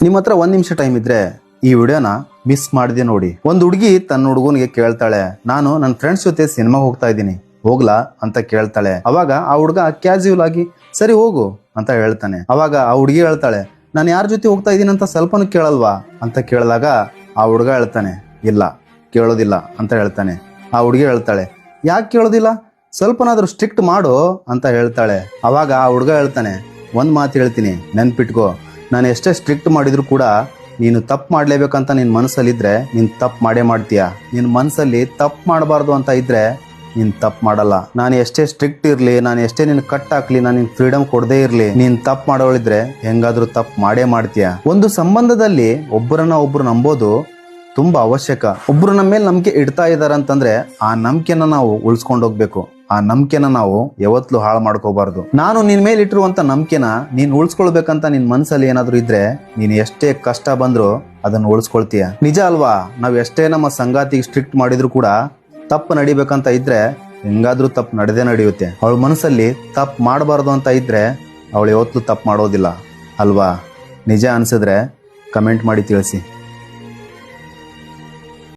ನಿಮ್ಮ ಹತ್ರ 1 ನಿಮಿಷ ಟೈಮ್ ಇದ್ರೆ ಈ ವಿಡಿಯೋನ ಮಿಸ್ ಮಾಡಿದೆ ನೋಡಿ. ಒಂದು ಹುಡುಗಿ ತನ್ನ ಹುಡುಗನಿಗೆ ಕೇಳ್ತಾಳೆ, ನಾನು ನನ್ನ ಫ್ರೆಂಡ್ಸ್ ಜೊತೆ ಸಿನಿಮಾಗೆ ಹೋಗ್ತಾ ಇದ್ದೀನಿ, ಹೋಗ್ಲಾ ಅಂತ ಕೇಳ್ತಾಳೆ. ಅವಾಗ ಆ ಹುಡುಗ ಕ್ಯಾಸುವಲ್ ಆಗಿ ಸರಿ ಹೋಗು ಅಂತ ಹೇಳ್ತಾನೆ. ಅವಾಗ ಆ ಹುಡುಗಿ ಹೇಳ್ತಾಳೆ, ನಾನು ಯಾರ ಜೊತೆ ಹೋಗ್ತಾ ಇದ್ದೀನಿ ಅಂತ ಸ್ವಲ್ಪನೂ ಕೇಳಲ್ವಾ ಅಂತ ಕೇಳಿದಾಗ ಆ ಹುಡುಗ ಹೇಳ್ತಾನೆ, ಇಲ್ಲ ಕೇಳೋದಿಲ್ಲ ಅಂತ ಹೇಳ್ತಾನೆ. ಆ ಹುಡುಗಿ ಹೇಳ್ತಾಳೆ, ಯಾಕೆ ಕೇಳೋದಿಲ್ಲ, ಸ್ವಲ್ಪನಾದ್ರೂ ಸ್ಟ್ರಿಕ್ಟ್ ಮಾಡು ಅಂತ ಹೇಳ್ತಾಳೆ. ಅವಾಗ ಆ ಹುಡುಗ ಹೇಳ್ತಾನೆ, ಒಂದ್ ಮಾತು ಹೇಳ್ತೀನಿ ನೆನ್ಪಿಟ್ಕೋ, ನಾನು ಎಷ್ಟೇ ಸ್ಟ್ರಿಕ್ಟ್ ಮಾಡಿದ್ರು ಕೂಡ ನೀನು ತಪ್ಪು ಮಾಡ್ಲೇಬೇಕಂತ ನಿನ್ ಮನಸ್ಸಲ್ಲಿದ್ರೆ ನೀನ್ ತಪ್ಪು ಮಾಡೇ ಮಾಡ್ತೀಯ. ನಿನ್ ಮನಸ್ಸಲ್ಲಿ ತಪ್ಪು ಮಾಡಬಾರ್ದು ಅಂತ ಇದ್ರೆ ನೀನ್ ತಪ್ಪು ಮಾಡಲ್ಲ. ನಾನು ಎಷ್ಟೇ ಸ್ಟ್ರಿಕ್ಟ್ ಇರ್ಲಿ, ನಾನು ಎಷ್ಟೇ ನಿನ್ ಕಟ್ ಹಾಕ್ಲಿ, ನಾನು ನಿನ್ ಫ್ರೀಡಮ್ ಕೊಡದೇ ಇರ್ಲಿ, ನೀನ್ ತಪ್ಪು ಮಾಡೋಳಿದ್ರೆ ಹೆಂಗಾದ್ರೂ ತಪ್ಪು ಮಾಡೇ ಮಾಡ್ತೀಯ. ಒಂದು ಸಂಬಂಧದಲ್ಲಿ ಒಬ್ಬರನ್ನ ಒಬ್ರು ನಂಬೋದು ತುಂಬಾ ಅವಶ್ಯಕ. ಒಬ್ರು ನಮ್ಮ ಮೇಲೆ ನಂಬಿಕೆ ಇಡ್ತಾ ಇದಾರೆ ಅಂತಂದ್ರೆ ಆ ನಂಬಿಕೆನ ನಾವು ಉಳಿಸ್ಕೊಂಡು ಹೋಗ್ಬೇಕು. ಆ ನಂಬಿಕೆನ ನಾವು ಯಾವತ್ತೂ ಹಾಳು ಮಾಡ್ಕೋಬಾರ್ದು. ನಾನು ನಿನ್ ಮೇಲೆ ಇಟ್ಟಿರುವಂತ ನಂಬಿಕೆನ ನೀನ್ ಉಳಿಸ್ಕೊಳ್ಬೇಕಂತ ನಿನ್ ಮನ್ಸಲ್ಲಿ ಏನಾದ್ರು ಇದ್ರೆ ನೀನ್ ಎಷ್ಟೇ ಕಷ್ಟ ಬಂದ್ರು ಅದನ್ನ ಉಳಿಸ್ಕೊಳ್ತೀಯ. ನಿಜ ಅಲ್ವಾ? ನಾವ್ ಎಷ್ಟೇ ನಮ್ಮ ಸಂಗಾತಿಗೆ ಸ್ಟ್ರಿಕ್ಟ್ ಮಾಡಿದ್ರು ಕೂಡ ತಪ್ಪು ನಡಿಬೇಕಂತ ಇದ್ರೆ ಹೆಂಗಾದ್ರೂ ತಪ್ಪು ನಡೆದೇ ನಡೆಯುತ್ತೆ. ಅವಳ ಮನಸ್ಸಲ್ಲಿ ತಪ್ಪು ಮಾಡಬಾರ್ದು ಅಂತ ಇದ್ರೆ ಅವಳು ಯಾವತ್ತೂ ತಪ್ಪು ಮಾಡೋದಿಲ್ಲ ಅಲ್ವಾ? ನಿಜ ಅನ್ಸಿದ್ರೆ ಕಮೆಂಟ್ ಮಾಡಿ ತಿಳಿಸಿ.